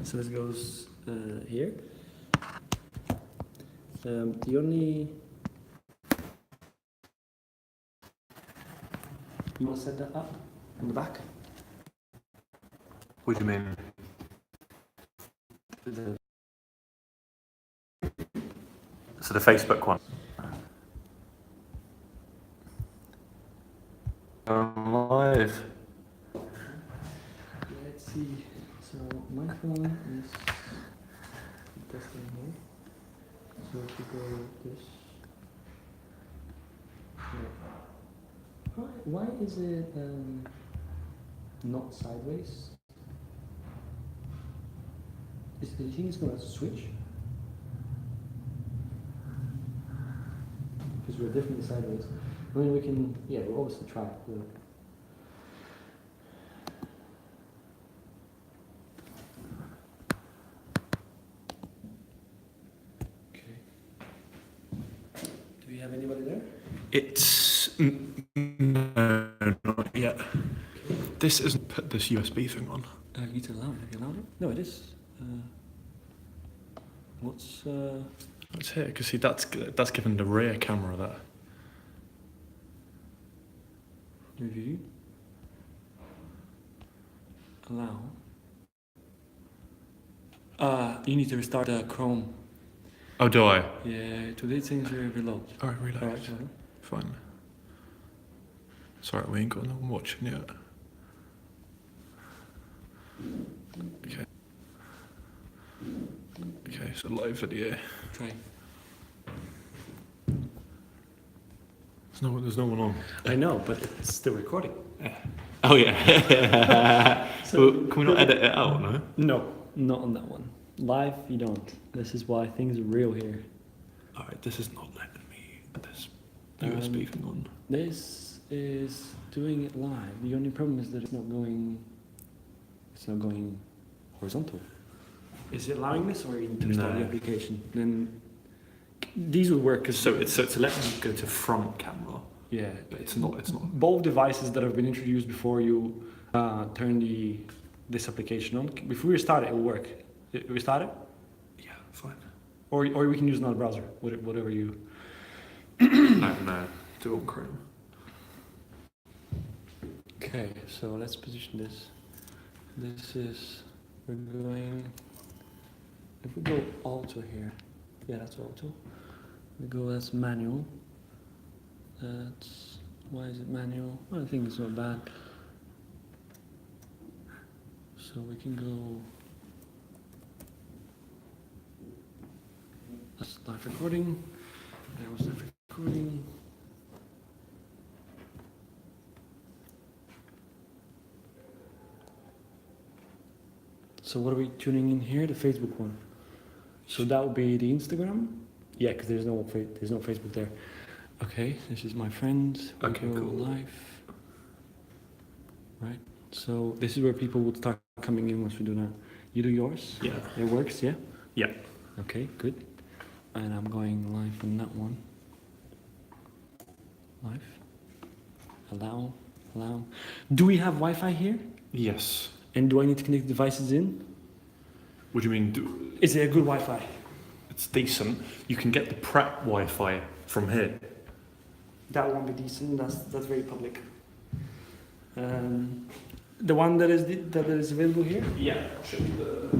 So this goes here. The only... You want to set that up on the back? What do you mean? So the Facebook one. Live. Let's see. So my phone is this thing here. So if you go this. Why is it not sideways? Do you think it's gonna switch? Because we're definitely sideways. I mean, we can, yeah, we'll obviously try it. Okay. Do we have anybody there? It's no, not yet. Okay. This isn't put this USB thing on. You need to allow it. Have you allowed it? No, it is. What's Let's hit it, because see that's given the rear camera that. review? Allow. You need to restart Chrome. Oh, do I? Yeah, today's things are reload. Alright, relax. Alright, Fine. Sorry, we ain't got no one watching yet. Okay. Okay, so live video. try. There's no one on. I know, but it's still recording. Oh yeah. So, well, can we not edit it out, no? No, not on that one. Live, you don't. This is why things are real here. Alright, this is not letting me put this USB thing on. This is doing it live. The only problem is that it's not going horizontal. Is it allowing this, or you need to install the application? Then these will work. So it's letting you go to front camera. Yeah, But it's not. Both devices that have been introduced before you turn this application on. If we restart it, it will work. Restart it? Yeah, fine. Or we can use another browser, whatever you... No, do it on Chrome. Okay, so let's position this. This is, we're going, if we go auto here, yeah, that's auto. We go, that's manual. That's, why is it manual? Well, I think it's not bad. So we can go, that's live recording. There was live recording. So what are we tuning in here? The Facebook one. So that would be the Instagram. Yeah, because there's no Facebook there. Okay, this is my friend. We Okay, go cool. live. Right. So this is where people would start coming in once we do that. You do yours. Yeah. It works. Yeah. Yeah. Okay. Good. And I'm going live on that one. Live. Allow. Allow. Do we have Wi-Fi here? Yes. And do I need to connect the devices in? What do you mean? Is it a good Wi-Fi? It's decent. You can get the prep Wi-Fi from here. That won't be decent. That's very public. The one that is available here. Yeah. Show you the.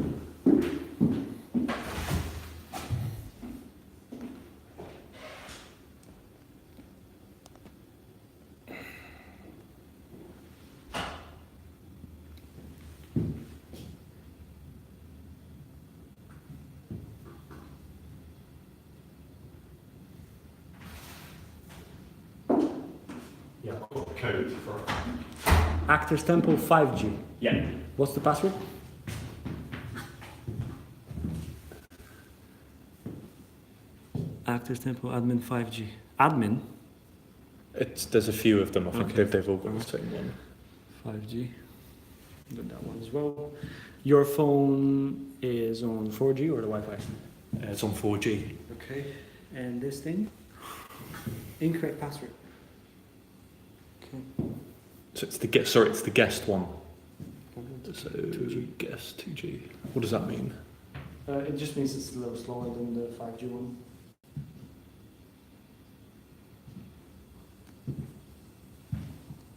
Yeah, I've got the code for it. Actors Temple 5G. Yeah. What's the password? Actors Temple admin 5G. Admin There's a few of them. I think Okay. they've all got the same one. 5G. Do that one as well. Your phone is on 4G or the Wi-Fi? It's on 4G. Okay. And this thing? Incorrect password. Okay. So it's the guest one. So 2G. guess 2G. What does that mean? It just means it's a little slower than the 5G one.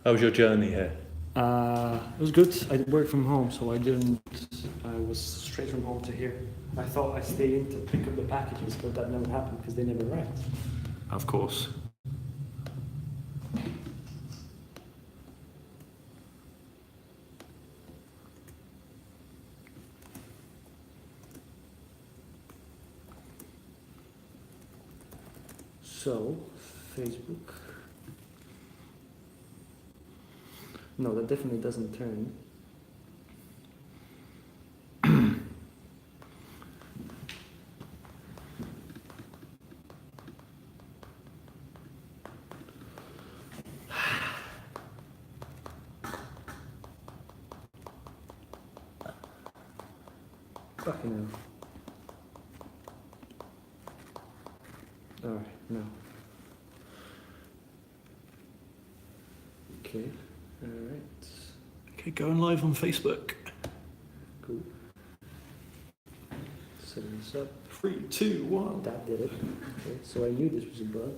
How was your journey here? It was good. I worked from home, so I was straight from home to here. I thought I'd stay in to pick up the packages, but that never happened because they never arrived. Of course. So, Facebook. No, that definitely doesn't turn. Fucking hell. Alright, no. Okay, alright. Okay, going live on Facebook. Cool. Setting this up. 3, 2, 1. That did it. Okay, so I knew this was a bug.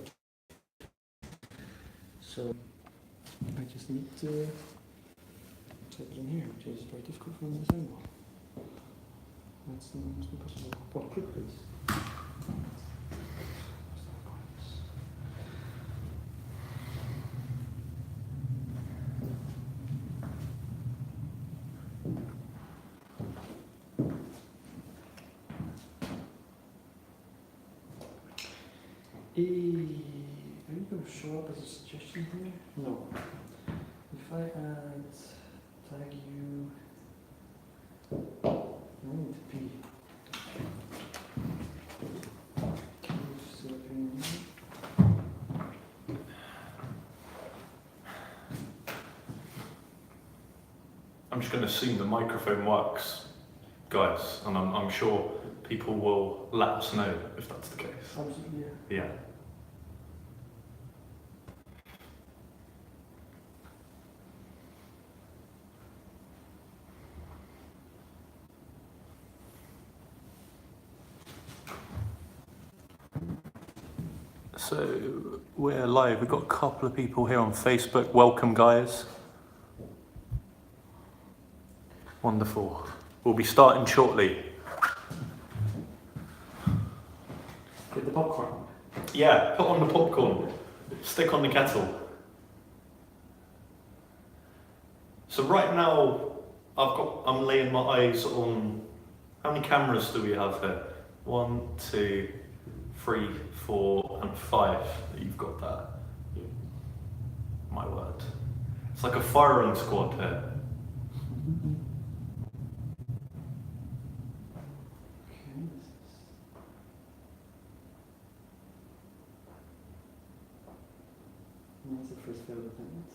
So I just need to type it in here, which is very difficult from this angle. That's impossible. Well, click please. Are you going to show up as a suggestion here? No. If I add tag you, I need to be. I'm just going to assume the microphone works, guys, and I'm sure people will let us know if that's the case. Absolutely, yeah. Yeah. So we're live. We've got a couple of people here on Facebook. Welcome, guys. Wonderful. We'll be starting shortly. Get the popcorn. Yeah, put on the popcorn. Stick on the kettle. So right now, I'm laying my eyes on, how many cameras do we have here? 1, 2, 3, 4, and 5. You've got that. My word. It's like a firing squad here. That's the first failed attempt.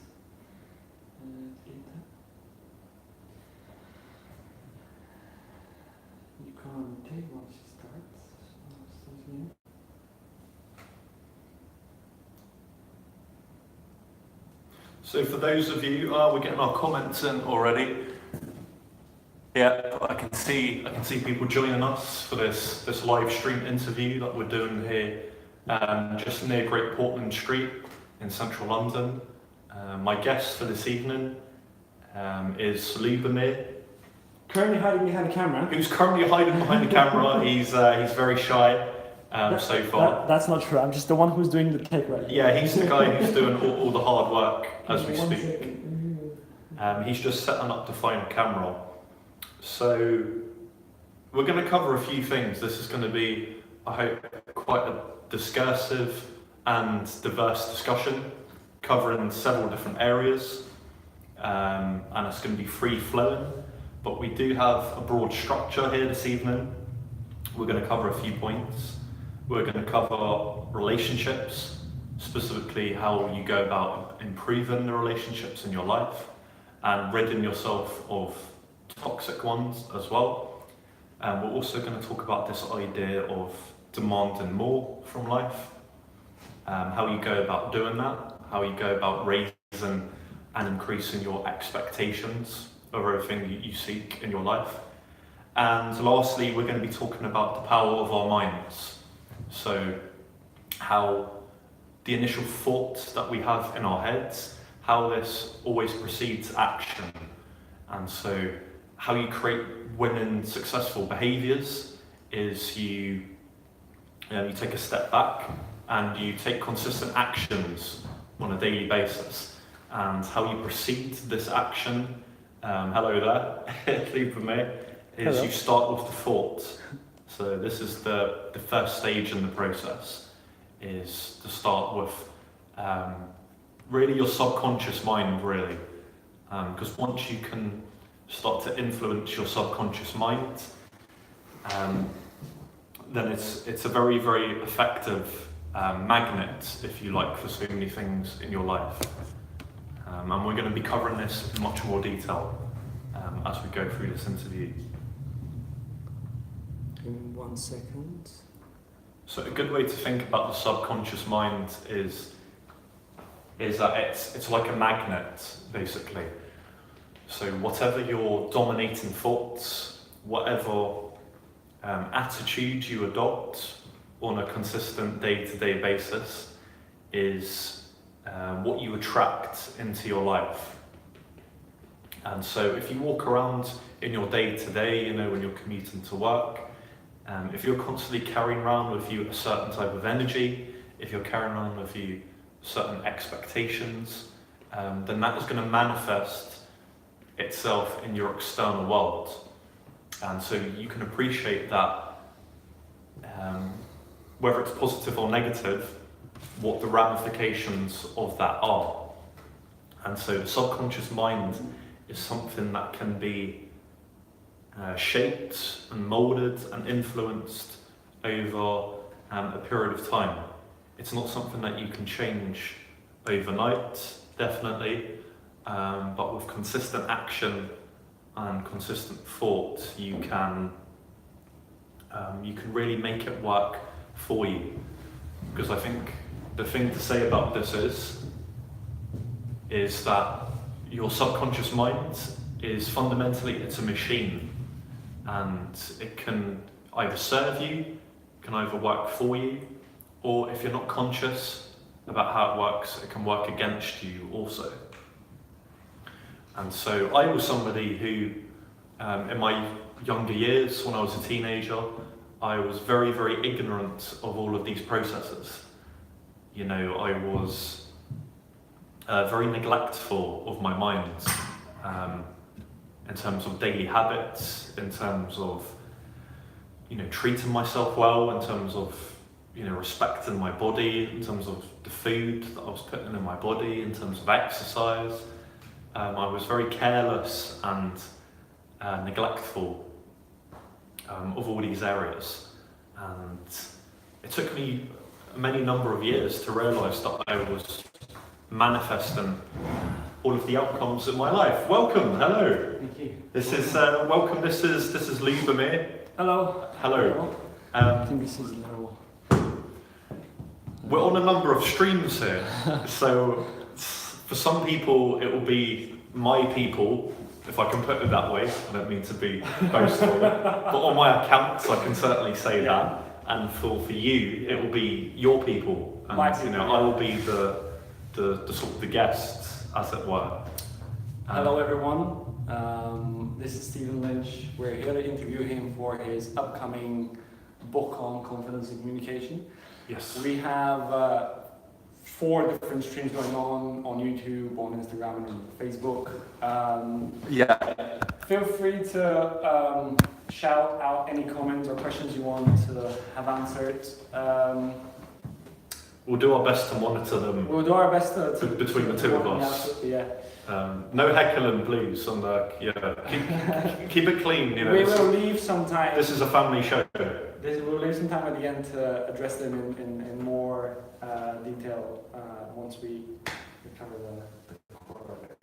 You can't take once you start. So for those of you, we're getting our comments in already. Yeah, I can see people joining us for this live stream interview that we're doing here, just near Great Portland Street in central London. My guest for this evening is Lubomir. Currently hiding behind the camera. Who's currently hiding behind the camera. He's very shy so far. That's not true. I'm just the one who's doing the take right now. Yeah, he's the guy who's doing all the hard work as we speak. He's just setting up the final camera. So we're going to cover a few things. This is going to be, I hope, quite a discursive and diverse discussion covering several different areas, and it's going to be free flowing, but we do have a broad structure here this evening. We're going to cover a few points. We're going to cover relationships, specifically how you go about improving the relationships in your life and ridding yourself of toxic ones as well. And we're also going to talk about this idea of demanding more from life, how you go about doing that, how you go about raising and increasing your expectations of everything you seek in your life. And lastly, we're going to be talking about the power of our minds. So how the initial thoughts that we have in our heads, how this always precedes action. And so how you create winning, successful behaviours is you take a step back and you take consistent actions on a daily basis. And how you proceed this action, hello there, Liebe me, is Hello. You start with the thoughts. So this is the first stage in the process, is to start with really your subconscious mind, really. Because once you can start to influence your subconscious mind, then it's a very, very effective magnet, if you like, for so many things in your life. And we're going to be covering this in much more detail as we go through this interview. In 1 second. So a good way to think about the subconscious mind is that it's like a magnet, basically. So whatever your dominating thoughts, whatever attitude you adopt on a consistent day-to-day basis is what you attract into your life. And so if you walk around in your day-to-day, when you're commuting to work, if you're constantly carrying around with you a certain type of energy, if you're carrying around with you certain expectations, then that is going to manifest itself in your external world. And so you can appreciate that, whether it's positive or negative, what the ramifications of that are. And so the subconscious mind is something that can be shaped and moulded and influenced over a period of time. It's not something that you can change overnight, definitely, but with consistent action and consistent thought, you can really make it work for you. Because I think the thing to say about this is that your subconscious mind is fundamentally, it's a machine, and it can either serve you, can either work for you, or if you're not conscious about how it works, it can work against you also. And so I was somebody who, in my younger years, when I was a teenager, I was very, very ignorant of all of these processes. I was very neglectful of my mind, in terms of daily habits, in terms of, treating myself well, in terms of, respecting my body, in terms of the food that I was putting in my body, in terms of exercise. I was very careless and neglectful of all these areas. And it took me many number of years to realise that I was manifesting all of the outcomes in my life. Welcome, hello. Thank you. This is welcome. This is Lubomir. Hello. Hello. I think this is low. We're on a number of streams here, so for some people it will be my people, if I can put it that way. I don't mean to be boastful, but on my accounts I can certainly say that. And for you, it will be your people, and I will be the sort of the guests, as it were. Hello everyone. This is Lynch. We're here to interview him for his upcoming book on confidence and communication. Yes. We have 4 different streams going on YouTube, on Instagram, and on Facebook. Feel free to shout out any comments or questions you want to have answered. We'll do our best to monitor them. We'll do our best to between the two of us. Yeah. No heckling, please. And keep it clean. We will leave some time. This is a family show. We'll leave some time at the end to address them in more detail once we cover the core of it.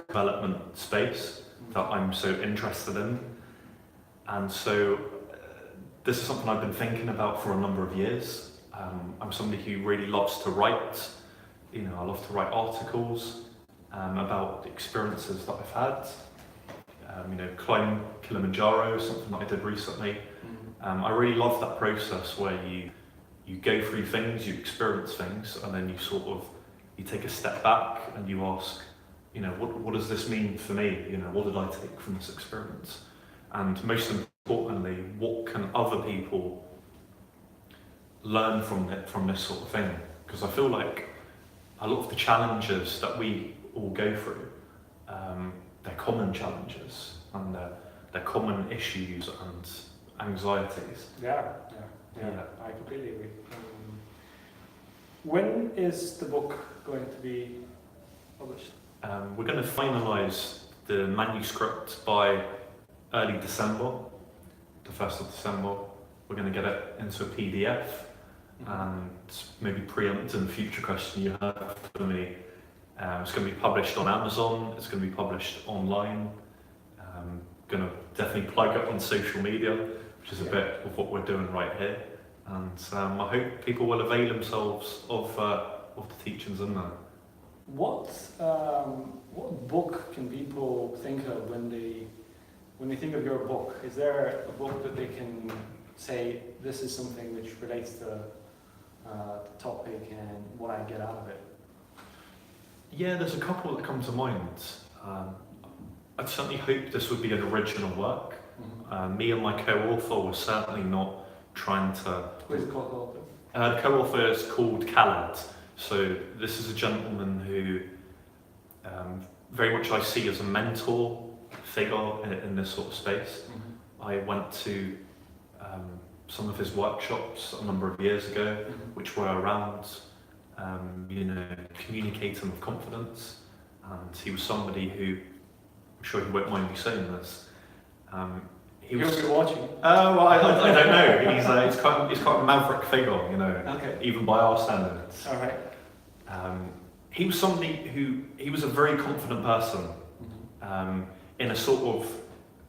Development space that I'm so interested in, and so this is something I've been thinking about for a number of years. I'm somebody who really loves to write. I love to write articles about the experiences that I've had. Climb Kilimanjaro, something that I did recently. I really love that process where you go through things, you experience things, and then you take a step back and you ask, what does this mean for me? What did I take from this experience? And most importantly, what can other people learn from this sort of thing? Because I feel like a lot of the challenges that we all go through, they're common challenges and they're common issues and anxieties. Yeah. I completely agree. When is the book going to be published? We're going to finalise the manuscript by early December, the 1st of December. We're going to get it into a PDF. And maybe preempting the future question you have for me, it's going to be published on Amazon, it's going to be published online. Going to definitely plug it on social media, which is a bit of what we're doing right here. And I hope people will avail themselves of the teachings in there. What book can people think of when they think of your book? Is there a book that they can say, this is something which relates to the topic and what I get out of it? Yeah, there's a couple that come to mind. I'd certainly hope this would be an original work. Me and my co-author were certainly not trying to... What is it called? The co-author is called Khaled. So this is a gentleman who very much I see as a mentor figure in this sort of space. I went to some of his workshops a number of years ago, which were around communicating with confidence, and he was somebody who, I'm sure he won't mind me saying this, he was... You'll be watching? Well, I don't know. He's quite a maverick figure, Okay. even by our standards. All right. He was somebody he was a very confident person, in a sort of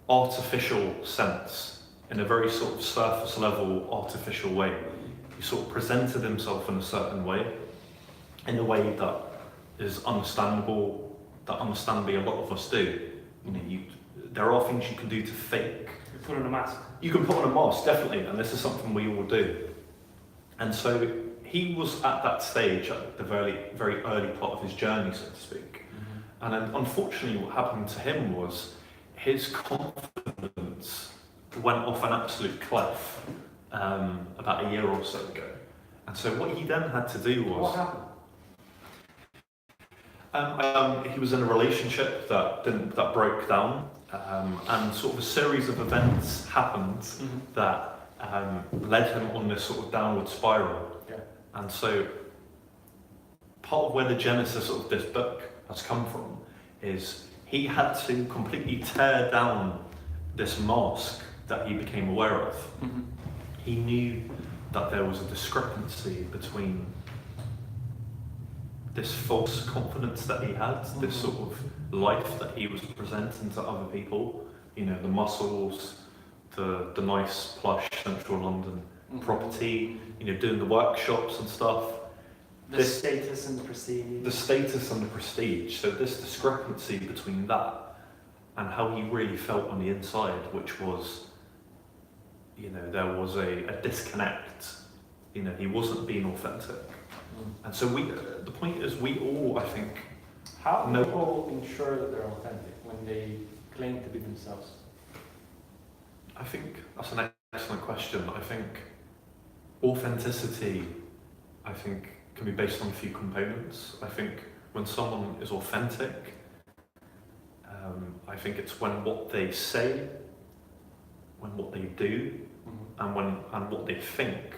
artificial sense, in a very sort of surface level artificial way. He sort of presented himself in a certain way, in a way that is understandable, that understandably a lot of us do. There are things you can do to fake. You put on a mask. You can put on a mask, definitely, and this is something we all do. And so he was at that stage, at the very, very early part of his journey, so to speak. And then, unfortunately, what happened to him was his confidence went off an absolute cliff about a year or so ago. And so what he then had to do was... What happened? He was in a relationship that broke down, and sort of a series of events happened that led him on this sort of downward spiral. Yeah. And so part of where the genesis of this book has come from is he had to completely tear down this mask that he became aware of. He knew that there was a discrepancy between this false confidence that he had, this sort of life that he was presenting to other people, the muscles, the nice plush central London property, doing the workshops and stuff. The status and the prestige. The status and the prestige. So this discrepancy between that and how he really felt on the inside, which was, there was a disconnect. He wasn't being authentic. And so the point is, we all, I think... How do people ensure that they're authentic when they claim to be themselves? I think that's an excellent question. I think authenticity, can be based on a few components. I think when someone is authentic, I think it's when what they say, when what they do, and what they think,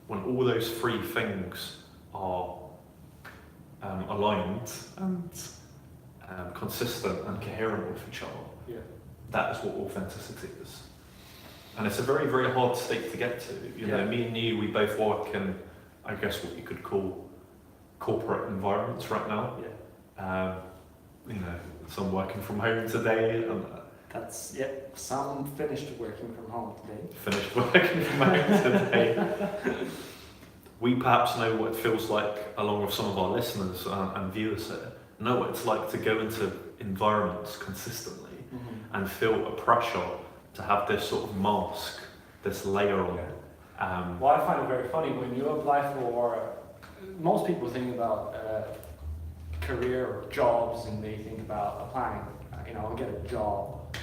when all those three things are aligned and consistent and coherent with each other. Yeah. That is what authenticity is. And it's a very, very hard state to get to. Me and you, we both work in, I guess, what you could call corporate environments right now. Yeah. Some working from home today. And some finished working from home today. Finished working from home today. we perhaps know what it feels like, along with some of our listeners and viewers here, know what it's like to go into environments consistently and feel a pressure to have this sort of mask, this layer on it. Well, I find it very funny when you apply for. Most people think about career or jobs, and they think about applying. I'll get a job.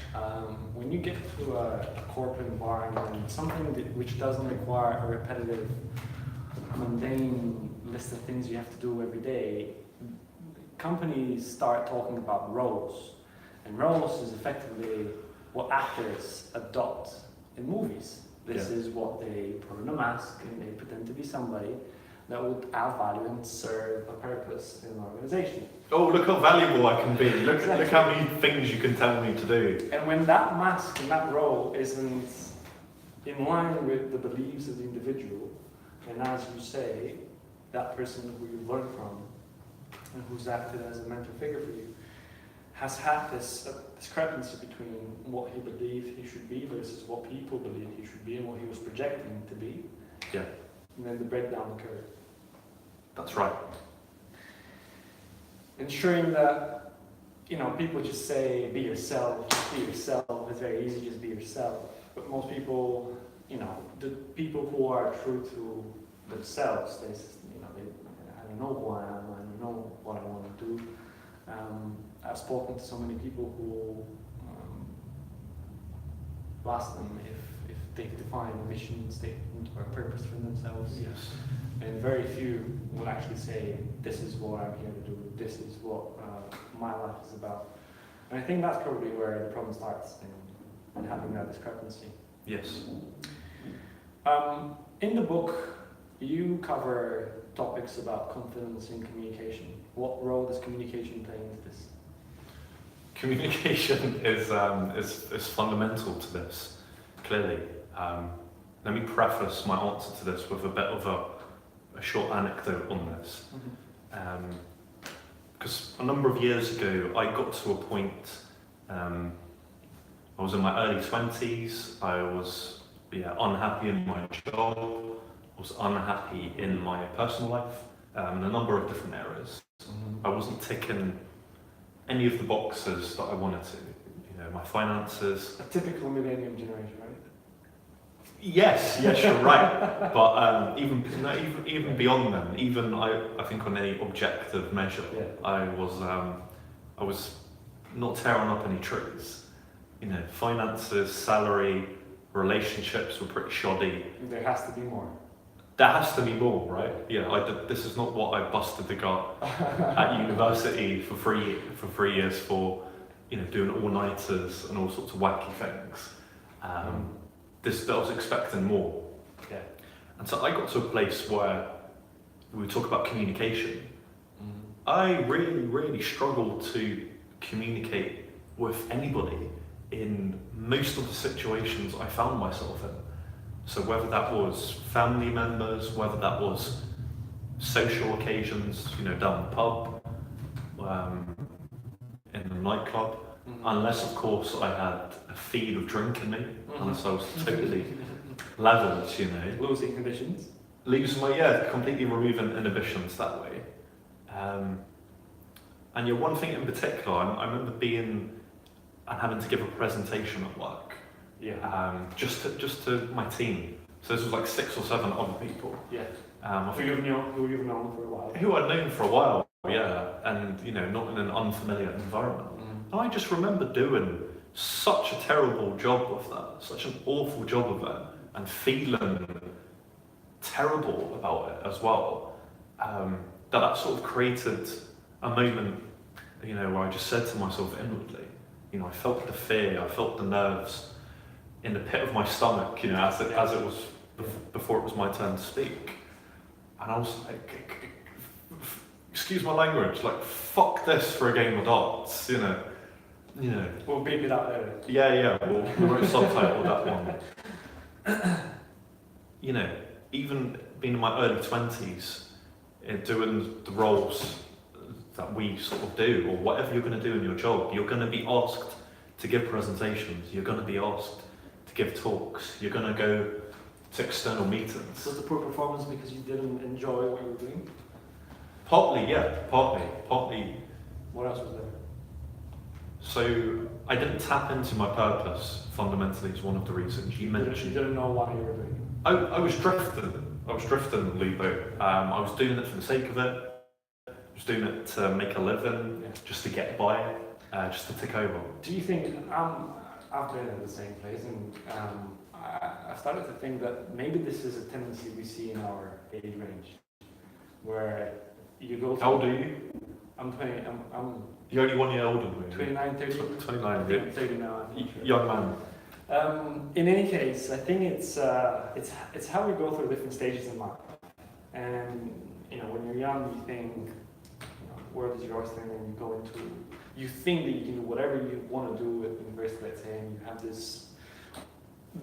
When you get to a corporate environment, something which doesn't require a repetitive, mundane list of things you have to do every day, companies start talking about roles. And roles is effectively what actors adopt in movies. This is what they put on a mask and they pretend to be somebody that would add value and serve a purpose in an organization. Oh, look how valuable I can be. Look how many things you can tell me to do. And when that mask and that role isn't in line with the beliefs of the individual, and as you say, that person who you learn from and who's acted as a mentor figure for you has had this discrepancy between what he believed he should be versus what people believed he should be and what he was projecting to be. Yeah. And then the breakdown occurred. That's right. Ensuring that, people just say, be yourself, just be yourself. It's very easy, just be yourself. But most people, the people who are true to themselves, I don't know who I am, I don't know what I want to do. I've spoken to so many people who ask them if they've defined a mission statement or a purpose for themselves. Yes. And very few will actually say, this is what I'm here to do, this is what my life is about. And I think that's probably where the problem starts in having that discrepancy. Yes. In the book, you cover topics about confidence in communication. What role does communication play into this? Communication is fundamental to this, clearly. Let me preface my answer to this with a bit of a short anecdote on this. Because a number of years ago, I got to a point, I was in my early 20s, I was unhappy in my job, I was unhappy in my personal life, in a number of different areas. I wasn't ticking any of the boxes that I wanted to. My finances. A typical millennium generation, right? Yes, you're right. But even beyond them, even I think on any objective measure, I was not tearing up any trees. Finances, salary, relationships were pretty shoddy. There has to be more. There has to be more, right? This is not what I busted the gut at university for 3 years for, doing all-nighters and all sorts of wacky things. I was expecting more. Yeah. And so I got to a place where we would talk about communication. I really, really struggled to communicate with anybody in most of the situations I found myself in. So whether that was family members, whether that was social occasions, down the pub, in the nightclub, unless of course I had a feed of drink in me, unless I was totally leveled, Losing conditions. Completely removing inhibitions that way. And one thing in particular, I remember being and having to give a presentation at work. Just to my team. So this was like 6 or 7 other people. Yeah. Who you've known for a while. Who I'd known for a while, and not in an unfamiliar environment. And I just remember doing such a terrible job of that, such an awful job of it, and feeling terrible about it as well. That sort of created a moment, where I just said to myself inwardly, I felt the fear, I felt the nerves in the pit of my stomach, as it was before it was my turn to speak. And I was like, excuse my language, like, fuck this for a game of darts, We'll beep it out later. We won't subtitle that one. Even being in my early 20s, doing the roles that we sort of do, or whatever you're going to do in your job, you're going to be asked to give presentations, you're going to be asked to give talks, you're going to go to external meetings. Was the poor performance because you didn't enjoy what you were doing? Partly, yeah, partly. What else was there? So I didn't tap into my purpose. Fundamentally, is one of the reasons you mentioned. You didn't know why you were doing it. I was drifting. I was drifting, Lubo. I was doing it for the sake of it. I was doing it to make a living, just to get by, just to tick over. Do you think I've been in the same place, and I've started to think that maybe this is a tendency we see in our age range, where you go. How old are you? I'm 20. I'm You're only 1 year older than me. 29, 30. 29. I think I'm 30 now. I'm not sure. Young man. In any case, I think it's how we go through different stages in life. And when you're young, you think, world is your oyster, and you think that you can do whatever you want to do at university, let's say, and you have this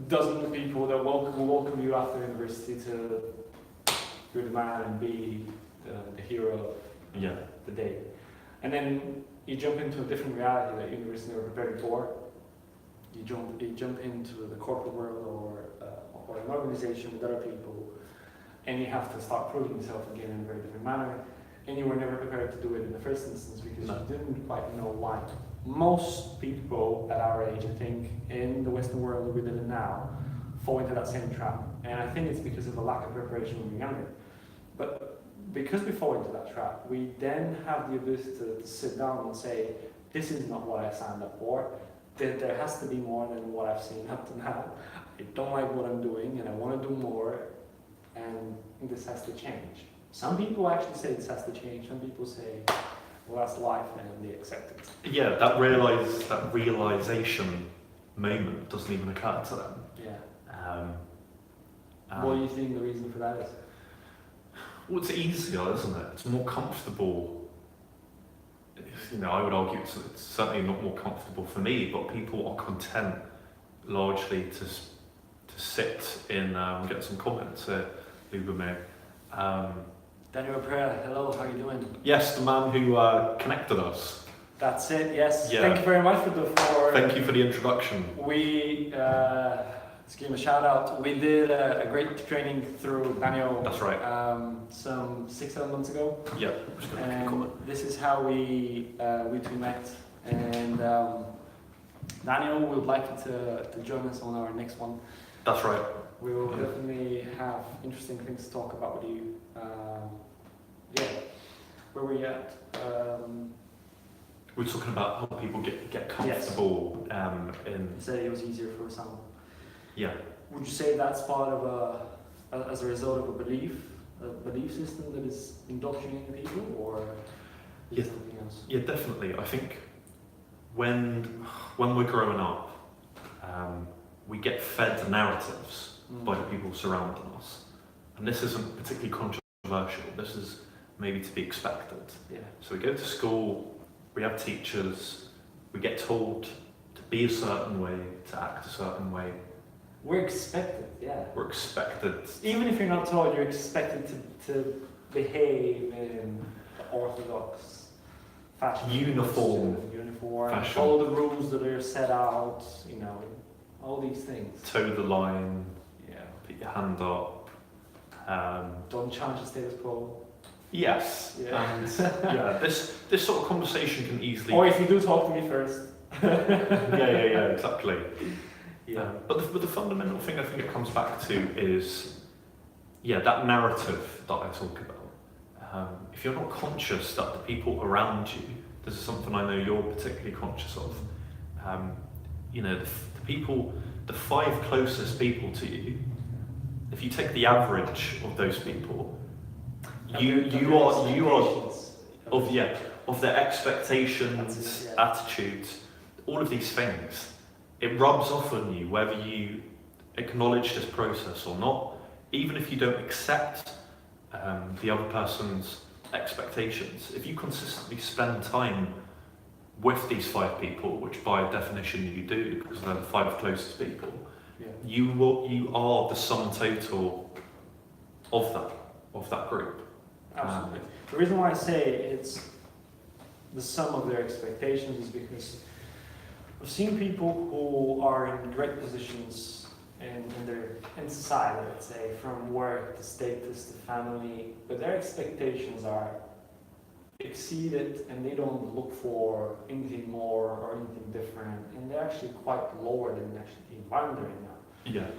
dozen of people that will welcome you after university to you're the man and be the hero of the day. And then you jump into a different reality that university are very poor. You jump into the corporate world or an organization with other people, and you have to start proving yourself again in a very different manner. And you were never prepared to do it in the first instance because you didn't quite know why. Most people at our age, I think, in the Western world that we live in now, fall into that same trap. And I think it's because of a lack of preparation when we're younger. But because we fall into that trap, we then have the ability to sit down and say, this is not what I signed up for. There has to be more than what I've seen up to now. I don't like what I'm doing and I want to do more, and this has to change. Some people actually say this has to change. Some people say, well, that's life, and they accept it. Yeah, that realization moment doesn't even occur to them. Yeah. What do you think the reason for that is? Well, it's easier, isn't it? It's more comfortable. I would argue it's certainly not more comfortable for me, but people are content largely to sit in, get some comments here, Lubomir. Daniel Pereira, hello, how are you doing? Yes, the man who connected us. That's it, yes. Yeah. Thank you very much Thank you for the introduction. We, let's give him a shout out. We did a great training through Daniel. That's right. Some 6-7 months ago. Yeah. And this is how we two met. And Daniel, we would like you to join us on our next one. That's right. We will definitely have interesting things to talk about with you. Where were you at? We're talking about how people get comfortable in. You said it was easier for some. Yeah. Would you say that's part of as a result of a belief system that is indoctrinating people, or is it something else? Yeah, definitely. I think when we're growing up, we get fed narratives by the people surrounding us, and this isn't particularly controversial. This is maybe to be expected. Yeah. So we go to school, we have teachers, we get told to be a certain way, to act a certain way. We're expected, yeah. We're expected. Even if you're not told, you're expected to behave in the orthodox fashion. Uniform fashion. Follow the rules that are set out, all these things. Toe the line. Yeah. Put your hand up. Don't challenge the status quo. Yes. Yeah. And yeah, this sort of conversation can easily. Or if you do, talk to me first. yeah, exactly. Yeah. But the fundamental thing I think it comes back to is, that narrative that I talk about. If you're not conscious that the people around you, this is something I know you're particularly conscious of. The people, the 5 closest people to you. If you take the average of those people, you are of their expectations, attitudes, all of these things. It rubs off on you whether you acknowledge this process or not, even if you don't accept the other person's expectations. If you consistently spend time with these 5 people, which by definition you do because they're the 5 closest people, you are the sum total of that group. Absolutely. The reason why I say it's the sum of their expectations is because I've seen people who are in great positions in society, let's say, from work to status to family, but their expectations are exceeded and they don't look for anything more or anything different, and they're actually quite lower than actually the environment they're in now. Yeah.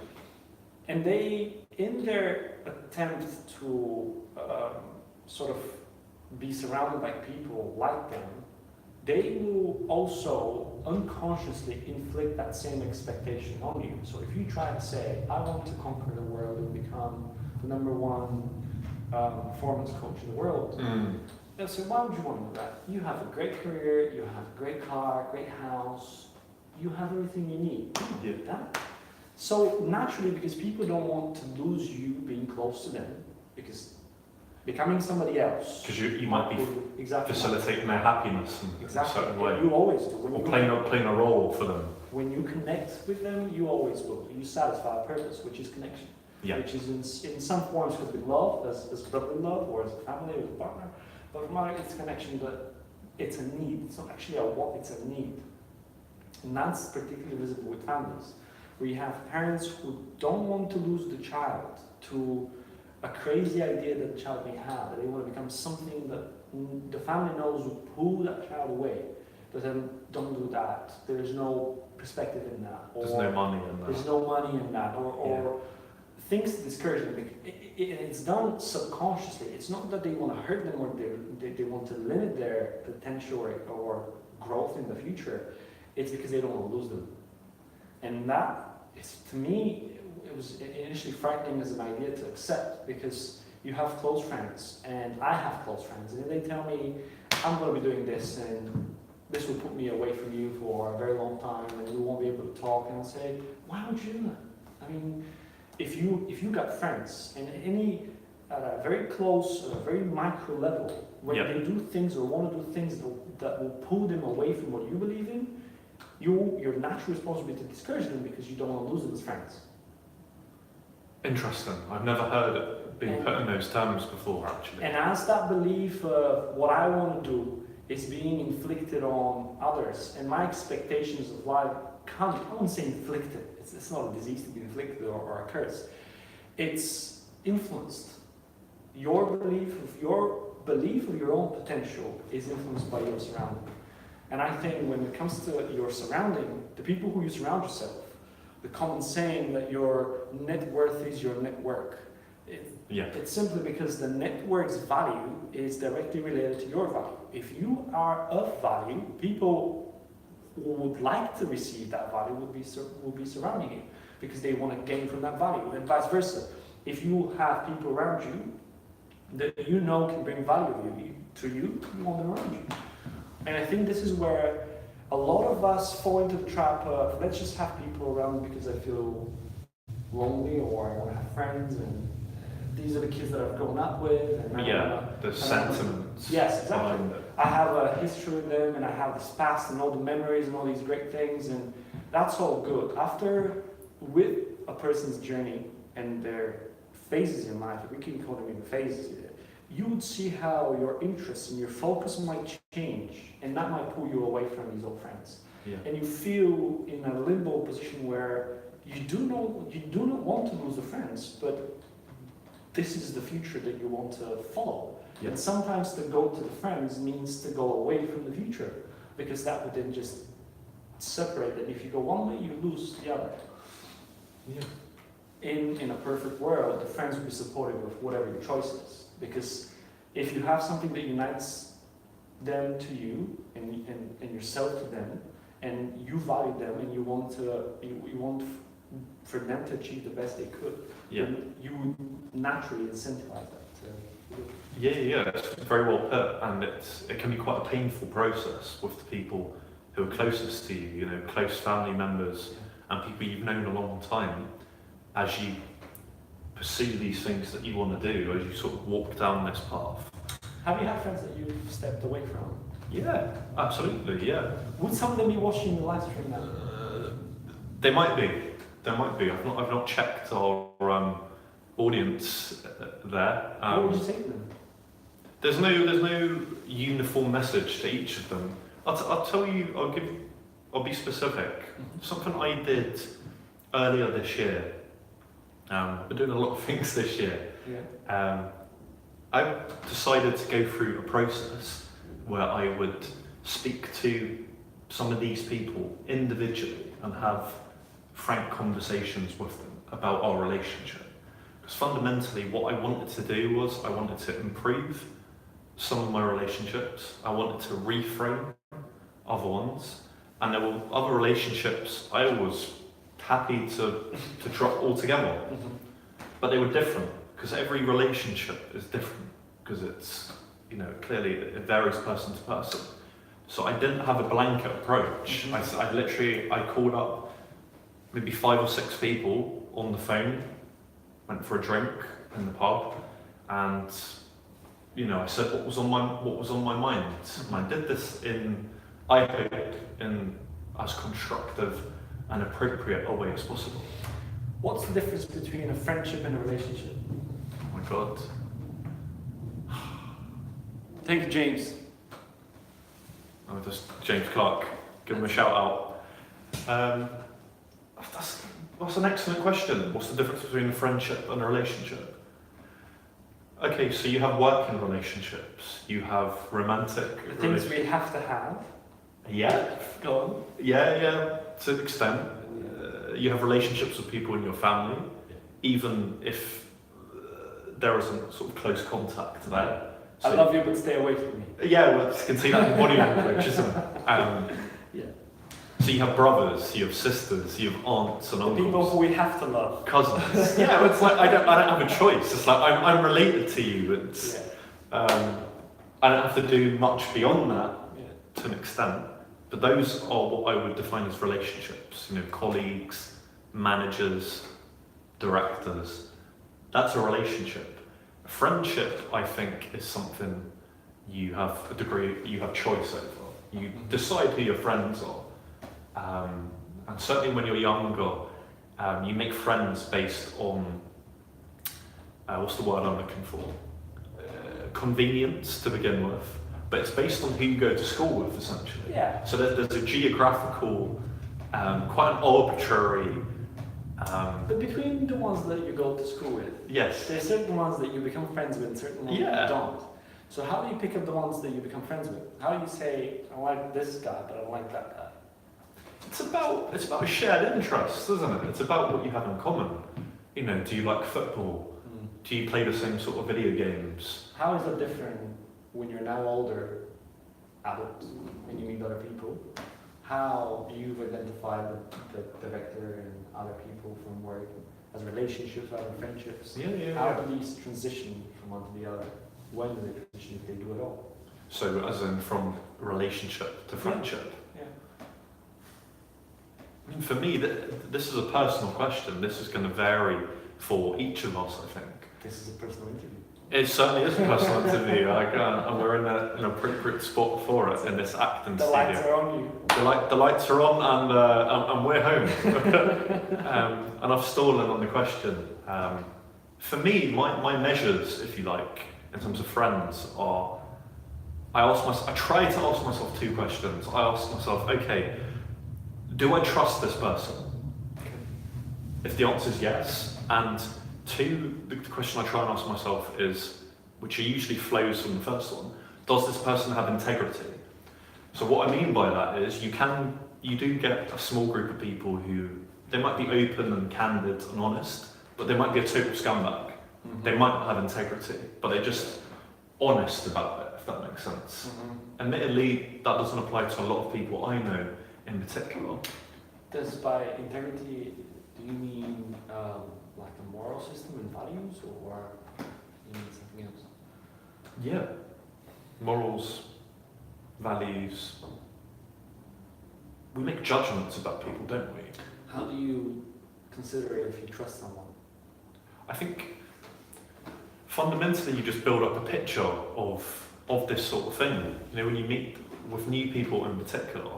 And they, in their attempt to sort of be surrounded by people like them, they will also unconsciously inflict that same expectation on you. So if you try to say, I want to conquer the world and become the #1 performance coach in the world, they'll say, why would you want to do that? You have a great career, you have a great car, great house, you have everything you need. You don't do that. So naturally, because people don't want to lose you being close to them, because becoming somebody else. Because you might be facilitating their happiness in a certain way. You always do. Or playing a role for them. When you connect with them, you always will. You satisfy a purpose, which is connection. Yeah. Which is in some forms could be love, as brotherly love, or as a family, or as a partner. But for mine, it's connection, but it's a need. It's not actually a want, it's a need. And that's particularly visible with families, where you have parents who don't want to lose the child to a crazy idea that the child may have, that they want to become something that the family knows will pull that child away. But then don't do that. There's no perspective in that. Or There's no money in that. There's no money in that. Or things that discourage them. It's done subconsciously. It's not that they want to hurt them or they want to limit their potential or growth in the future. It's because they don't want to lose them. And that is, to me, it was initially frightening as an idea to accept, because you have close friends, and I have close friends, and they tell me, I'm going to be doing this, and this will put me away from you for a very long time, and we won't be able to talk. And I say, why would you do that? I mean, if you got friends, and at a very close, very micro level, where they do things or want to do things that will pull them away from what you believe in, your natural responsibility to discourage them, because you don't want to lose them as friends. Interesting. I've never heard it being put in those terms before, actually. And as that belief of what I want to do is being inflicted on others, and my expectations of life I wouldn't say inflicted. It's not a disease to be inflicted or a curse. It's influenced. Your belief of your own potential is influenced by your surrounding. And I think when it comes to your surrounding, the people who you surround yourself, the common saying that your net worth is your network. It's simply because the network's value is directly related to your value. If you are of value, people who would like to receive that value will be surrounding you, because they want to gain from that value, and vice versa. If you have people around you that you know can bring value to you, you want them around you. And I think this is where a lot of us fall into the trap of, let's just have people around because I feel lonely, or I want to have friends, and these are the kids that I've grown up with. And the sentiments. Yes, exactly. I have a history with them, and I have this past and all the memories and all these great things, and that's all good. After, with a person's journey and their phases in life, if we can call them even phases, you would see how your interests and your focus might change, and that might pull you away from these old friends. Yeah. And you feel in a limbo position where you do not want to lose the friends, but this is the future that you want to follow. Yeah. And sometimes to go to the friends means to go away from the future, because that would then just separate them. If you go one way, you lose the other. Yeah. In a perfect world, the friends will be supportive of whatever your choice is. Because if you have something that unites them to you and yourself to them, and you value them, and you want for them to achieve the best they could, then you would naturally incentivize that. It's very well put, and it can be quite a painful process with the people who are closest to you, close family members and people you've known a long time, as you pursue these things that you want to do, as you sort of walk down this path. Have you had friends that you've stepped away from? Yeah, absolutely, yeah. Would some of them be watching the live stream now? They might be. I've not checked our audience there. What would you say to them? There's no uniform message to each of them. I'll tell you. I'll be specific. Something I did earlier this year. I've been doing a lot of things this year. Yeah. I decided to go through a process where I would speak to some of these people individually and have frank conversations with them about our relationship. Because fundamentally what I wanted to do was I wanted to improve some of my relationships. I wanted to reframe other ones. And there were other relationships I was happy to drop altogether. Mm-hmm. But they were different, because every relationship is different, because it's, clearly it varies person to person. So I didn't have a blanket approach. Mm-hmm. I called up maybe 5 or 6 people on the phone, went for a drink in the pub, and I said what was on my mind. And I did this I hope, in as constructive and appropriate a way as possible. What's the difference between a friendship and a relationship? Oh my God. Thank you, James. Oh, just James Clark. Give him a shout out. That's an excellent question. What's the difference between a friendship and a relationship? Okay, so you have working relationships, you have romantic Things we have to have. Yeah. Go on. Yeah, to an extent. You have relationships with people in your family, even if there isn't sort of close contact there. So, I love you, but stay away from me. Yeah, well, you can see that in body language, isn't it? Yeah. So you have brothers, you have sisters, you have aunts and uncles. People who we have to love. Cousins. Yeah, it's like I don't have a choice. It's like I'm related to you. It's I don't have to do much beyond that to an extent. But those are what I would define as relationships. Colleagues, managers, directors. That's a relationship. A friendship, I think, is something you have choice over. You decide who your friends are. And certainly when you're younger, you make friends based on, what's the word I'm looking for? Convenience to begin with. But it's based on who you go to school with, essentially. Yeah. So there's a geographical, quite an arbitrary... But between the ones that you go to school with, yes, there's certain ones that you become friends with and certain ones that you don't. So how do you pick up the ones that you become friends with? How do you say, I like this guy, but I don't like that guy? It's about a shared interest, isn't it? It's about what you have in common. Do you like football? Do you play the same sort of video games? How is that different when you're now older, adults, when you meet other people? How do you identify the vector in other people from work as relationships, other friendships? How do these transition from one to the other? When do they transition, if they do at all? So as in from relationship to friendship? Yeah. I mean, for me, this is a personal question. This is going to vary for each of us, I think. This is a personal interview. It certainly is a personal interview, and we're in an appropriate spot for it in this acting studio. The lights are on you. The lights are on, and we're home. And I've stolen on the question. For me, my measures, if you like, in terms of friends are, I try to ask myself 2 questions. I ask myself, okay, do I trust this person? If the answer is yes, and 2, the question I try and ask myself is, which usually flows from the first one, does this person have integrity? So what I mean by that is you do get a small group of people who, they might be open and candid and honest, but they might be a total scumbag. They might not have integrity, but they're just honest about it, if that makes sense. Admittedly, that doesn't apply to a lot of people I know in particular. Does by integrity, do you mean like a moral system and values, or you mean something else? Yeah. Morals, values. We make judgments about people, don't we? How do you consider if you trust someone? I think fundamentally you just build up a picture of this sort of thing. When you meet with new people in particular,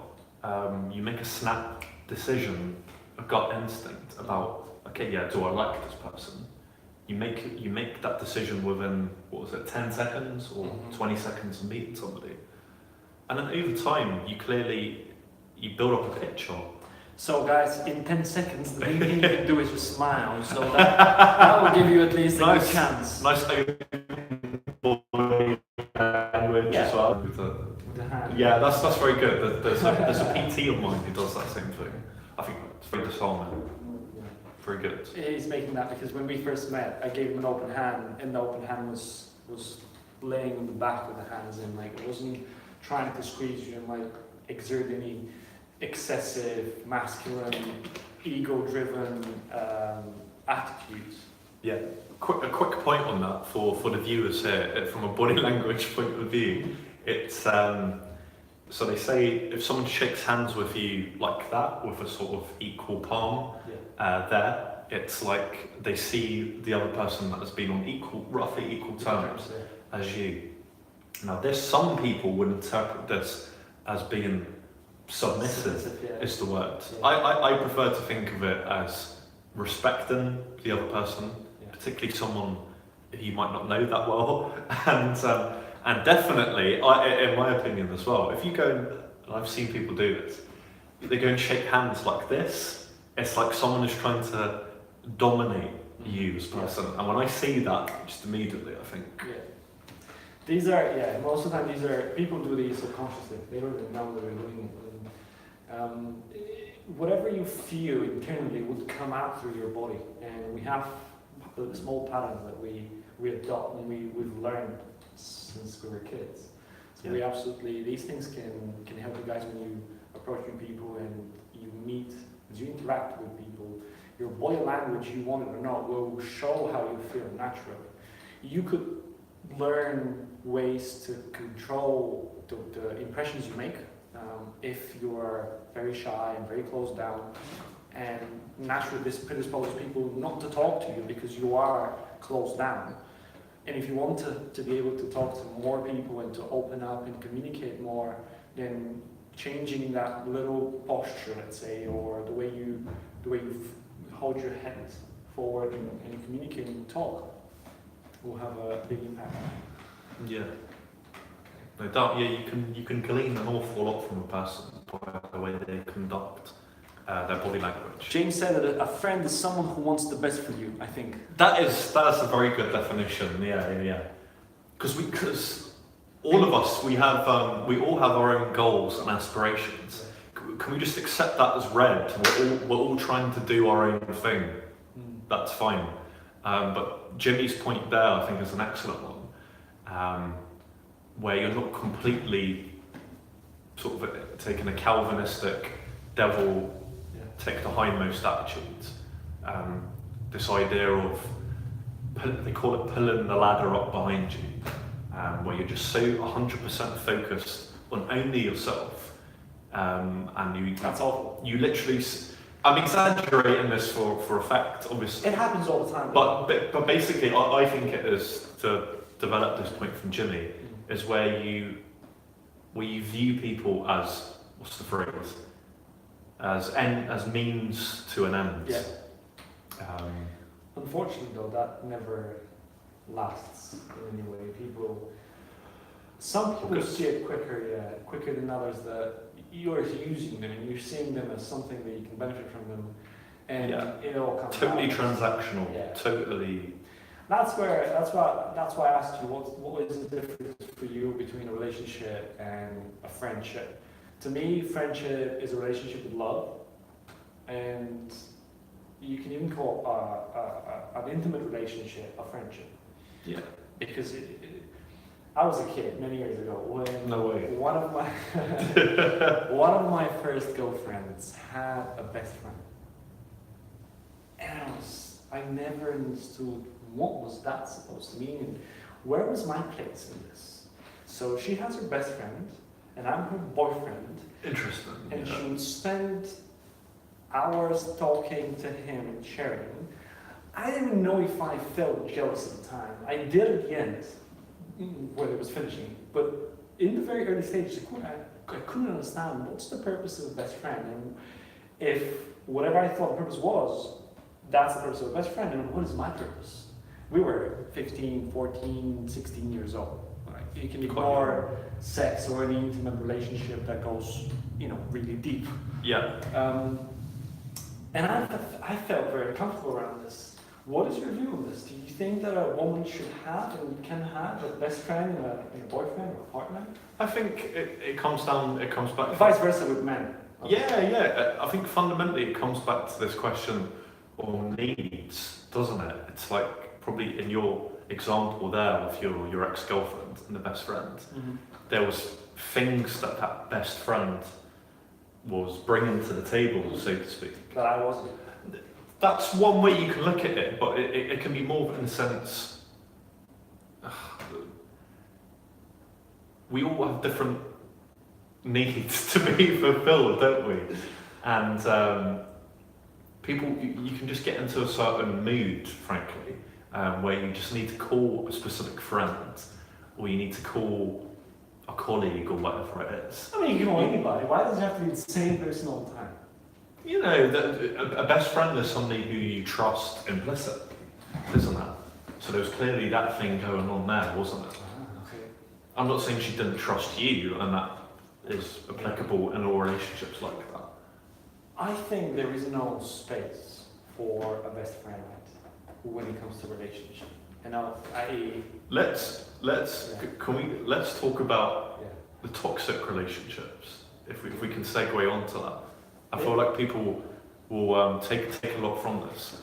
you make a snap decision, a gut instinct about, okay, yeah, do I like this person? You make that decision within, 10 seconds or 20 seconds of meeting somebody. And then over time, you build up a picture. So guys, in 10 seconds, the main thing you can do is just smile. So that will give you at least a good chance. Nice open body language as well. With the hand. Yeah, that's very good. There's a PT of mine who does that same thing. I think it's very disarming. Very good. He's making that because when we first met, I gave him an open hand, and the open hand was laying on the back of the hands, and like it wasn't trying to squeeze you and like exert any excessive masculine, ego-driven attitudes. Yeah. A quick point on that for the viewers here, from a body language point of view. It's so they say if someone shakes hands with you like that, with a sort of equal palm, there, it's like they see the other person as being on roughly equal terms as you. Now, some people would interpret this as being submissive, is the word. Yeah. I prefer to think of it as respecting the other person, particularly someone you might not know that well, and definitely, in my opinion as well, if you go, and I've seen people do this, they go and shake hands like this, it's like someone is trying to dominate you as a person, and when I see that, just immediately I think... These are, most of the time people do these subconsciously, they don't even know that they're doing it. Whatever you feel internally would come out through your body, and we have small patterns that we adopt and we've learned since we were kids. So we absolutely, these things can help you guys when you approach new people and you meet, as you interact with people. Your body language, you want it or not, will show how you feel naturally. You could learn ways to control the impressions you make. If you're very shy and very closed down, and naturally this predisposes people not to talk to you because you are closed down. And if you want to be able to talk to more people and to open up and communicate more, then changing that little posture, let's say, or the way you hold your head forward and communicate and talk will have a big impact. Yeah. No doubt, you can glean an awful lot from a person by the way they conduct their body language. James said that a friend is someone who wants the best for you, I think. That's a very good definition, yeah. Because all of us, we all have our own goals and aspirations. Can we just accept that as read? We're all trying to do our own thing. That's fine. But Jimmy's point there, I think, is an excellent one. Where you're not completely sort of taking a Calvinistic devil take the hindmost attitude. This idea of, they call it pulling the ladder up behind you, where you're just so 100% focused on only yourself. And that's awful. You literally, I'm exaggerating this for effect, obviously. It happens all the time. But basically, I think it is, to develop this point from Jimmy, is where you view people as, what's the phrase? As means to an end. Yeah. Unfortunately, though, that never lasts in any way. Some people see it quicker than others, that you're using them and you're seeing them as something that you can benefit from them, and it all comes totally out. Transactional. Yeah. Totally. That's why I asked you what is the difference for you between a relationship and a friendship. To me, friendship is a relationship with love, and you can even call an intimate relationship a friendship. Yeah. Because I was a kid many years ago when one of my first girlfriends had a best friend, and I never understood what was that supposed to mean, and where was my place in this. So she has her best friend, and I'm her boyfriend. Interesting. And she would spend hours talking to him and sharing. I didn't even know if I felt jealous at the time. I did at the end, when it was finishing. But in the very early stages, I couldn't understand what's the purpose of a best friend. And if whatever I thought the purpose was, that's the purpose of a best friend, and what is my purpose? We were 15, 14, 16 years old. Right? You can ignore sex or any intimate relationship that goes, really deep. Yeah. And I felt very comfortable around this. What is your view on this? Do you think that a woman should have and can have a best friend and a boyfriend or a partner? I think it comes back. Vice versa with men. Yeah. I think fundamentally it comes back to this question on needs, doesn't it? It's like probably in your example there with your ex-girlfriend and the best friend, there was things that best friend was bringing to the table, so to speak. That I wasn't. That's one way you can look at it, but it can be more in the sense, we all have different needs to be fulfilled, don't we? And people, you can just get into a certain mood, frankly, where you just need to call a specific friend, or you need to call a colleague, or whatever it is. I mean, you can call anybody. Why does it have to be the same person all the time? You know, a best friend is somebody who you trust implicit, isn't it? So there was clearly that thing going on there, wasn't it? Okay. I'm not saying she didn't trust you, and that is applicable in all relationships like that. I think there is no space for a best friend when it comes to relationship. And let's talk about yeah. the toxic relationships. If we can segue onto that, I feel like people will take a lot from this.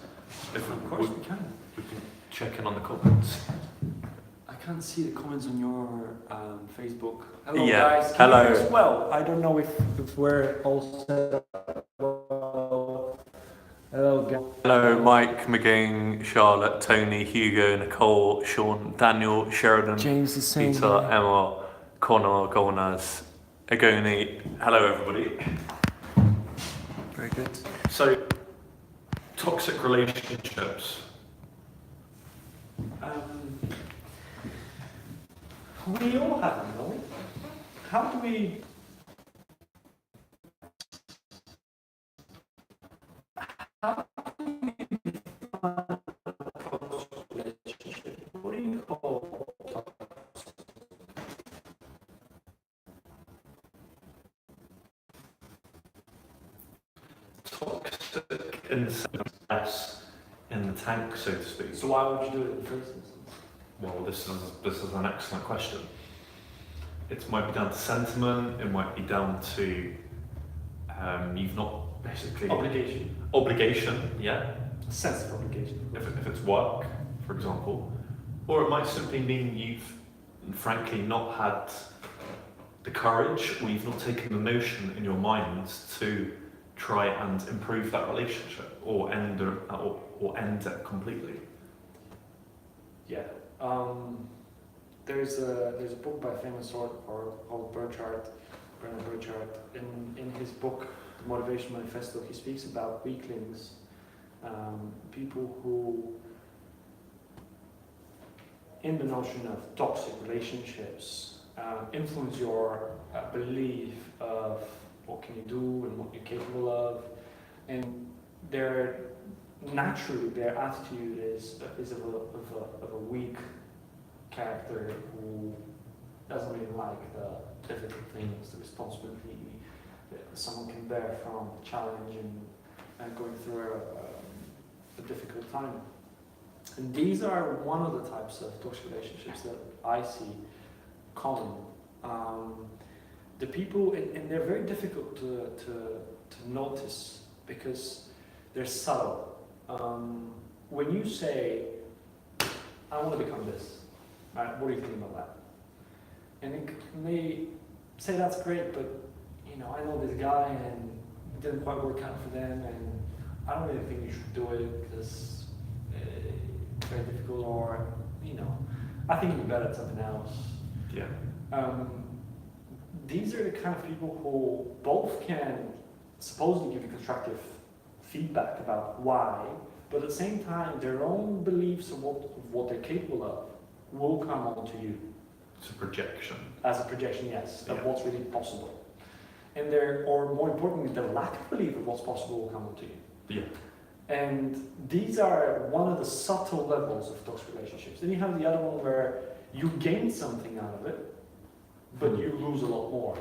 Of course we can. We can check in on the comments. I can't see the comments on your Facebook. Hello Yeah, guys. hello. Can you hear us well? I don't know if we're all set up well. Hello guys. Hello, Mike, McGing, Charlotte, Tony, Hugo, Nicole, Sean, Daniel, Sheridan, James is saying Peter, Emma, Connor, Golnaz, Agoni. Hello, everybody. Very good. So, toxic relationships. We all have them, don't we? How do we... How do we define a toxic relationship? What do you call Toxic in the sense less in the tank, so to speak. So why would you do it in the first instance? Well, this is an excellent question. It might be down to sentiment. It might be down to you've not basically obligation. Yeah. A sense of obligation. If it's work, for example, or it might simply mean you've frankly not had the courage, or you've not taken the notion in your mind to try and improve that relationship, or end it completely. Yeah. There's a book by a famous author called Bernard Burchard. In his book, The Motivation Manifesto, he speaks about weaklings, people who, in the notion of toxic relationships, influence your belief of what can you do and what you're capable of, and their attitude is of a weak character who doesn't really like the difficult things, the responsibility that someone can bear from challenge and going through a difficult time. And these are one of the types of toxic relationships that I see common. The people, and they're very difficult to notice because they're subtle. When you say, I want to become this, right? What do you think about that? And they say that's great, but I know this guy and it didn't quite work out for them, and I don't really think you should do it because it's very difficult, or I think you'd be better at something else. Yeah. These are the kind of people who both can supposedly give you constructive feedback about why, but at the same time, their own beliefs of what they're capable of will come onto you. It's a projection. As a projection, yes, of Yeah. what's really possible. And or more importantly, their lack of belief of what's possible will come onto you. Yeah. And these are one of the subtle levels of toxic relationships. Then you have the other one where you gain something out of it, but you lose a lot more.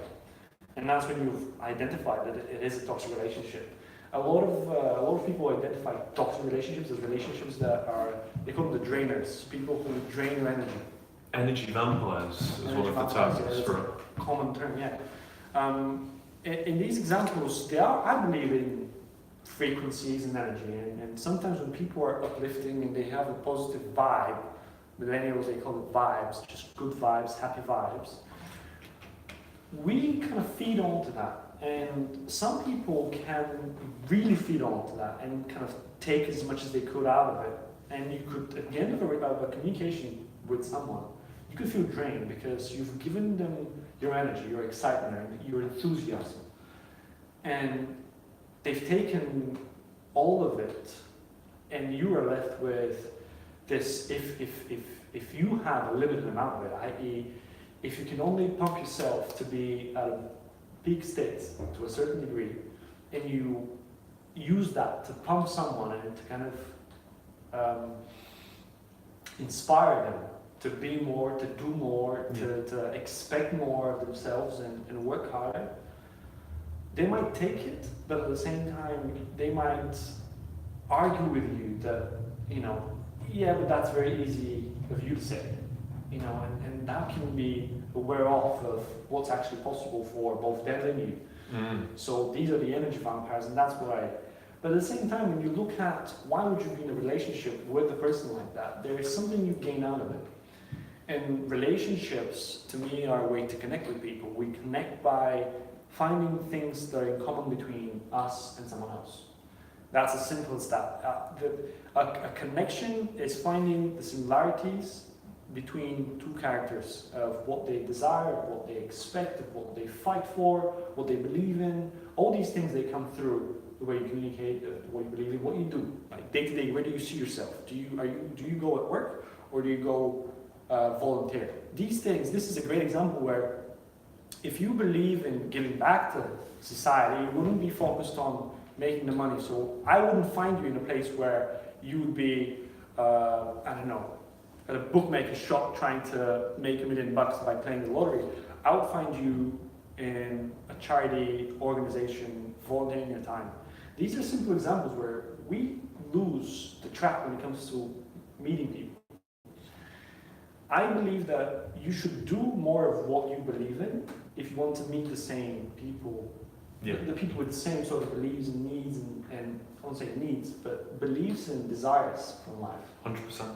And that's when you've identified that it is a toxic relationship. a lot of people identify toxic relationships as relationships that are, they call them the drainers, people who drain your energy. Energy vampires is Energy one of the vampires, terms yeah, for it. Common term, yeah. In these examples, they are, I believe, in frequencies and energy, and sometimes when people are uplifting and they have a positive vibe, millennials, they call it vibes, just good vibes, happy vibes, we kind of feed onto that. And some people can really feed onto that and kind of take as much as they could out of it. And you could, at the end of a communication with someone, you could feel drained because you've given them your energy, your excitement, your enthusiasm. And they've taken all of it, and you are left with this, if you have a limited amount of it, i.e., if you can only pump yourself to be at a peak state to a certain degree, and you use that to pump someone and to kind of inspire them to be more, to do more, to expect more of themselves and work harder, they might take it, but at the same time, they might argue with you that, you know, yeah, but that's very easy of you to say, you know, and that can be a wear off of what's actually possible for both them and you. So these are the energy vampires, and that's why. But at the same time, when you look at why would you be in a relationship with a person like that, there is something you gain out of it. And relationships, to me, are a way to connect with people. We connect by finding things that are in common between us and someone else. That's as simple as that. A connection is finding the similarities between two characters of what they desire, what they expect, what they fight for, what they believe in. All these things, they come through the way you communicate, what you believe in, what you do. Like day to day, where do you see yourself? Do you go at work, or do you go volunteer? These things, this is a great example where if you believe in giving back to society, you wouldn't be focused on making the money. So I wouldn't find you in a place where you would be, I don't know, at a bookmaker shop trying to make $1 million by playing the lottery. I would find you in a charity organization, volunteering your time. These are simple examples where we lose the track when it comes to meeting people. I believe that you should do more of what you believe in if you want to meet the same people. Yeah. The people with the same sort of beliefs and needs, and I won't say needs, but beliefs and desires from life. 100%.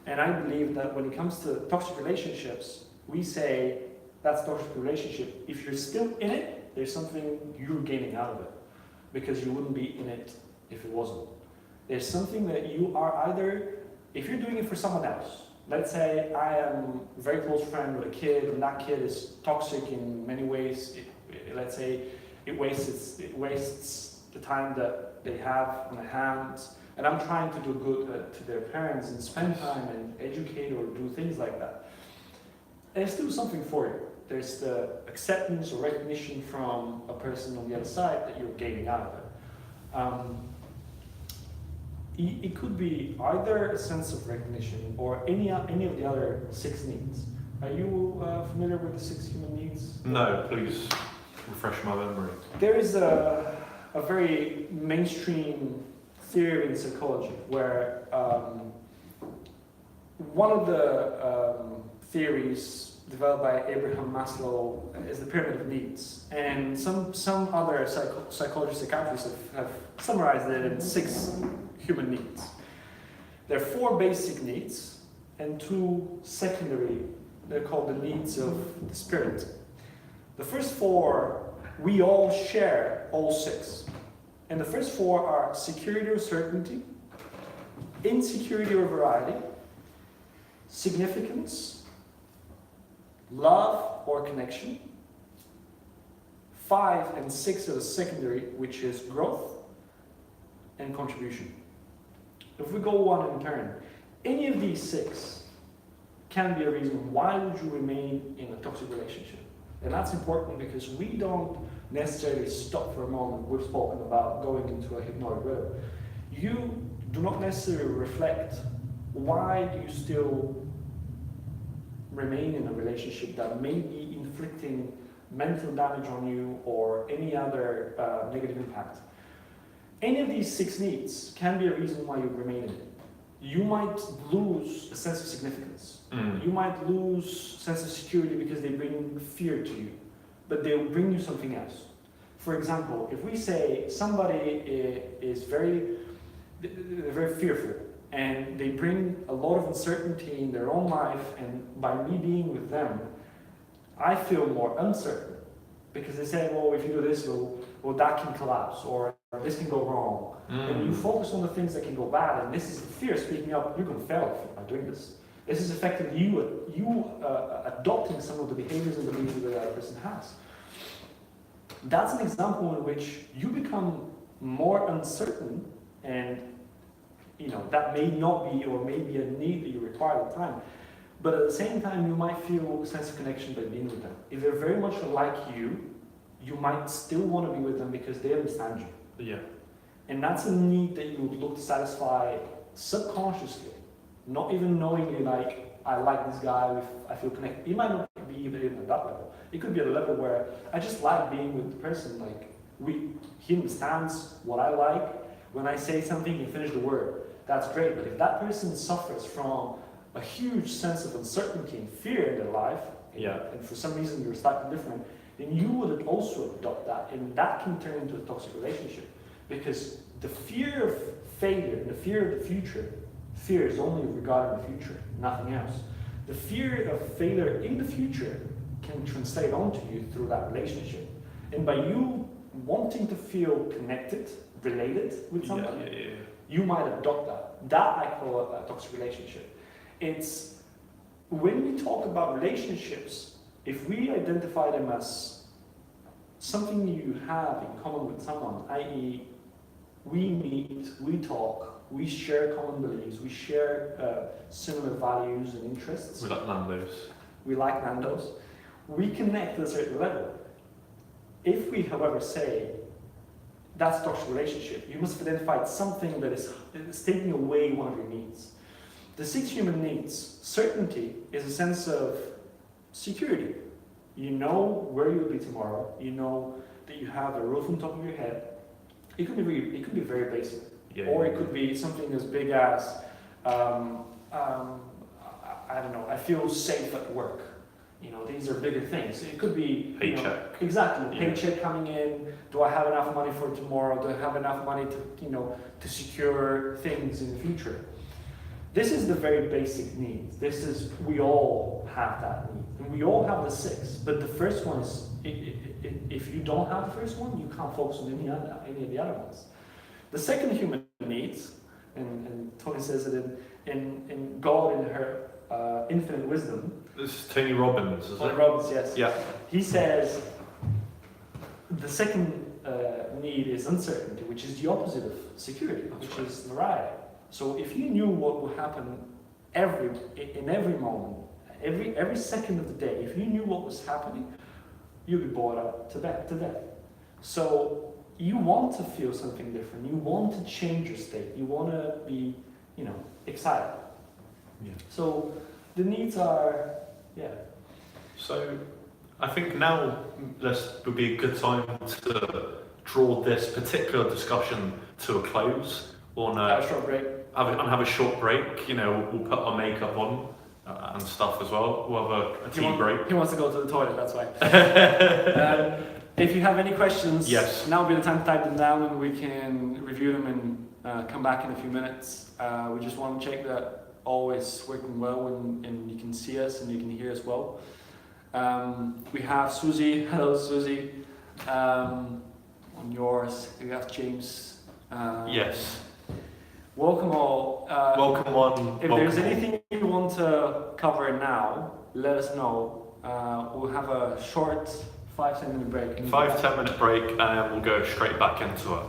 And I believe that when it comes to toxic relationships, we say that's a toxic relationship. If you're still in it, there's something you're gaining out of it, because you wouldn't be in it if it wasn't. There's something that you are either, if you're doing it for someone else, let's say I am a very close friend with a kid, and that kid is toxic in many ways. Let's say it wastes the time that they have on their hands, and I'm trying to do good to their parents and spend time and educate or do things like that. There's still something for you. There's the acceptance or recognition from a person on the other side that you're gaining out of it. It could be either a sense of recognition or any of the other 6 needs. Are you familiar with the 6 human needs? No, please refresh my memory. There is a very mainstream theory in psychology where one of the theories developed by Abraham Maslow is the pyramid of needs, and some other psychologists, psychiatrists have summarized it in 6 human needs. There are 4 basic needs and 2 secondary. They're called the needs of the spirit. The first 4 we all share, all 6. And the first 4 are security or certainty, insecurity or variety, significance, love or connection. 5 and 6 are the secondary, which is growth and contribution. If we go one in turn, any of these 6 can be a reason why would you remain in a toxic relationship. And that's important because we don't necessarily stop for a moment. We've spoken about going into a hypnotic rhythm. You do not necessarily reflect why do you still remain in a relationship that may be inflicting mental damage on you or any other negative impact. Any of these 6 needs can be a reason why you remain in it. You might lose a sense of significance. You might lose a sense of security because they bring fear to you, but they'll bring you something else. For example, if we say somebody is very fearful and they bring a lot of uncertainty in their own life, and by me being with them, I feel more uncertain because they say, well, if you do this, well, that can collapse or this can go wrong. And you focus on the things that can go bad, and this is the fear speaking up. You're going to fail if you're not doing this. This is effectively you adopting some of the behaviors and beliefs that the other person has. That's an example in which you become more uncertain, and that may not be, or may be a need that you require at the time. But at the same time, you might feel a sense of connection by being with them. If they're very much like you, you might still want to be with them because they understand you. Yeah. And that's a need that you would look to satisfy subconsciously, not even knowingly, like, I like this guy, I feel connected. It might not be even at that level. It could be at a level where I just like being with the person. Like, he understands what I like. When I say something, he finishes the word. That's great. But if that person suffers from a huge sense of uncertainty and fear in their life, and for some reason you're slightly different, then you would also adopt that, and that can turn into a toxic relationship. Because the fear of failure and the fear of the future, fear is only regarding the future, nothing else. The fear of failure in the future can translate onto you through that relationship. And by you wanting to feel connected, related with somebody, you might adopt that. That I call a toxic relationship. It's when we talk about relationships, if we identify them as something you have in common with someone, i.e., we meet, we talk, we share common beliefs, we share similar values and interests. We like Nando's. We like Nando's. We connect at a certain level. If we, however, say that's a toxic relationship, you must have identified something that is taking away one of your needs. The 6 human needs, certainty is a sense of security. You know where you'll be tomorrow. You know that you have a roof on top of your head. It could be very basic, or it could be something as big as I don't know. I feel safe at work. These are bigger things. It could be paycheck. Exactly, paycheck coming in. Do I have enough money for tomorrow? Do I have enough money to secure things in the future? This is the very basic needs. We all have that need. And we all have the 6. But the first one is, if you don't have the first one, you can't focus on any of the other ones. The second human needs, and Tony says it in God in her infinite wisdom. This is Tony Robbins, isn't it? Tony Robbins, yes. Yeah. He says the second need is uncertainty, which is the opposite of security, which is variety. So if you knew what would happen in every moment, every second of the day, if you knew what was happening, you'd be bored out to death. So you want to feel something different. You want to change your state. You want to be, excited. Yeah. So the needs are, So I think now this would be a good time to draw this particular discussion to a close. Have a short break. Have a short break. We'll put our makeup on and stuff as well. We'll have a tea break. He wants to go to the toilet, that's why. If you have any questions, now would be the time to type them down and we can review them and come back in a few minutes. We just want to check that all is working well and you can see us and you can hear us well. We have Susie. Hello, Susie. On yours, we have James. Yes. Welcome all. Welcome on. If there's anything you want to cover now, let us know. We'll have a short 5-10 minute break. 5-10 minute break, and we'll go straight back into it.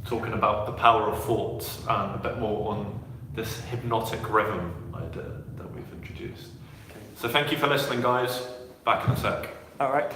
Talking about the power of thoughts and a bit more on this hypnotic rhythm idea that we've introduced. Okay. So thank you for listening, guys. Back in a sec. All right.